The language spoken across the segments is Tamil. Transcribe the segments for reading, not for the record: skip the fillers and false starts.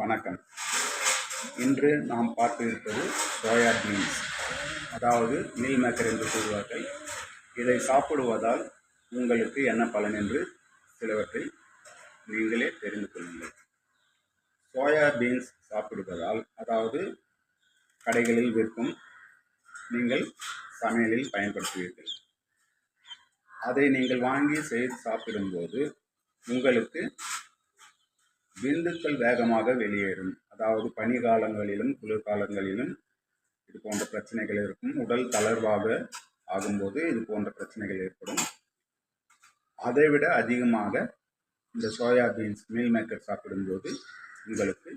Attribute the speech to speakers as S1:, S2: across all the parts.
S1: வணக்கம். இன்று நாம் பார்க்க இருப்பது சோயா பீன்ஸ், அதாவது மீல் மேக்கர் என்று கூறுவார்கள். இதை சாப்பிடுவதால் உங்களுக்கு என்ன பலன் என்று சிலவற்றை நீங்களே தெரிந்து கொள்ளுங்கள். சோயா பீன்ஸ் சாப்பிடுவதால், அதாவது கடைகளில் விற்கும், நீங்கள் சமையலில் பயன்படுத்துவீர்கள். அதை நீங்கள் வாங்கி செய்து சாப்பிடும்போது உங்களுக்கு விந்துக்கள் வேகமாக வெளியேறும். அதாவது பனிகாலங்களிலும் குளிர்காலங்களிலும் இது போன்ற பிரச்சனைகள் இருக்கும். உடல் தளர்வாக ஆகும்போது இது போன்ற பிரச்சனைகள் ஏற்படும். அதைவிட அதிகமாக இந்த சோயா பீன்ஸ் மீல் மேக்கர் சாப்பிடும்போது உங்களுக்கு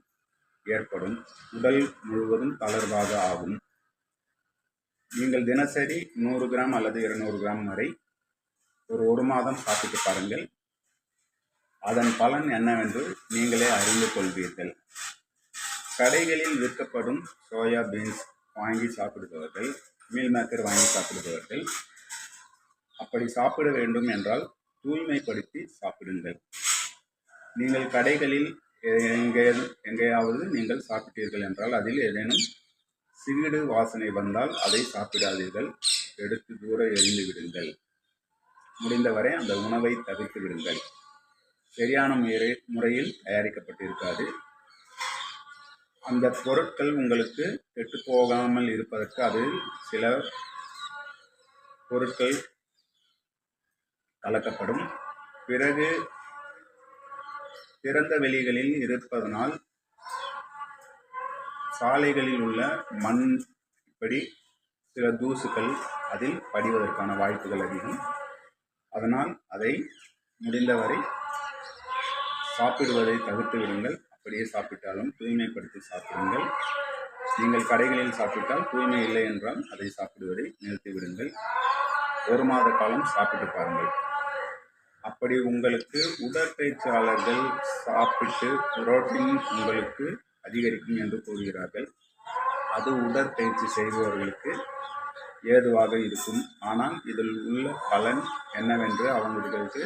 S1: ஏற்படும். உடல் முழுவதும் தளர்வாக ஆகும். நீங்கள் தினசரி 100 கிராம் அல்லது 200 கிராம் வரை ஒரு மாதம் சாப்பிட்டு பாருங்கள். அதன் பலன் என்னவென்று நீங்களே அறிந்து கொள்வீர்கள். கடைகளில் விற்கப்படும் சோயா பீன்ஸ் வாங்கி சாப்பிடுபவர்கள், மீல் மேக்கர் வாங்கி சாப்பிடுபவர்கள், அப்படி சாப்பிட வேண்டும் என்றால் தூய்மைப்படுத்தி சாப்பிடுங்கள். நீங்கள் கடைகளில் எங்கேயாவது நீங்கள் சாப்பிட்டீர்கள் என்றால் அதில் ஏதேனும் சிகிடு வாசனை வந்தால் அதை சாப்பிடாதீர்கள். எடுத்து தூர எறிந்து விடுங்கள். முடிந்தவரை அந்த உணவை தவிர்த்து விடுங்கள். சரியான முறையில் தயாரிக்கப்பட்டிருக்காது. அந்த பொருட்கள் உங்களுக்கு கெட்டு போகாமல் இருப்பதற்கு அதில் சில பொருட்கள் கலக்கப்படும். பிறகு திறந்த வெளிகளில் இருப்பதனால் சாலைகளில் உள்ள மண், இப்படி சில தூசுகள் அதில் படிவதற்கான வாய்ப்புகள் அதிகம். அதனால் அதை முடிந்தவரை சாப்பிடுவதை தவிர்த்து விடுங்கள். அப்படியே சாப்பிட்டாலும் தூய்மைப்படுத்தி சாப்பிடுங்கள். நீங்கள் கடைகளில் சாப்பிட்டால் தூய்மை இல்லை என்றால் அதை சாப்பிடுவதை நிறுத்திவிடுங்கள். 1 மாத காலம் சாப்பிட்டு பாருங்கள். அப்படி உங்களுக்கு உடற்பயிற்சியாளர்கள் சாப்பிட்டு புரோட்டீன் உங்களுக்கு அதிகரிக்கும் என்று கூறுகிறார்கள். அது உடற்பயிற்சி செய்பவர்களுக்கு ஏதுவாக இருக்கும். ஆனால் இதில் உள்ள பலன் என்னவென்று அவங்களுக்கு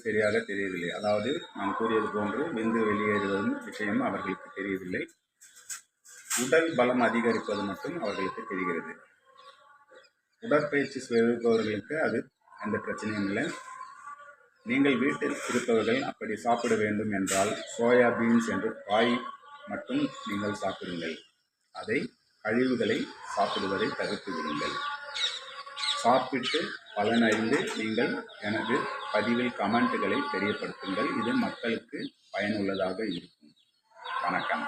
S1: சரியாக தெரியவில்லை. அதாவது நான் கூறியது போன்று விந்து வெளியேறுவதும் விஷயம் அவர்களுக்கு தெரியவில்லை. உடல் பலம் அதிகரிப்பது மட்டும் அவர்களுக்கு தெரிகிறது. உடற்பயிற்சி செய்பவர்களுக்கு அது எந்த பிரச்சனையும் இல்லை. நீங்கள் வீட்டில் இருப்பவர்கள் அப்படி சாப்பிட வேண்டும் என்றால் சோயா பீன்ஸ் என்று காய் மட்டும் நீங்கள் சாப்பிடுங்கள். அதை கழிவுகளை சாப்பிடுவதை தவிர்த்து விடுங்கள். சாப்பிட்டு பலனறிந்து நீங்கள் எனது பதிவில் கமெண்ட்டுகளை தெரியப்படுத்துங்கள். இது மக்களுக்கு பயனுள்ளதாக இருக்கும். வணக்கம்.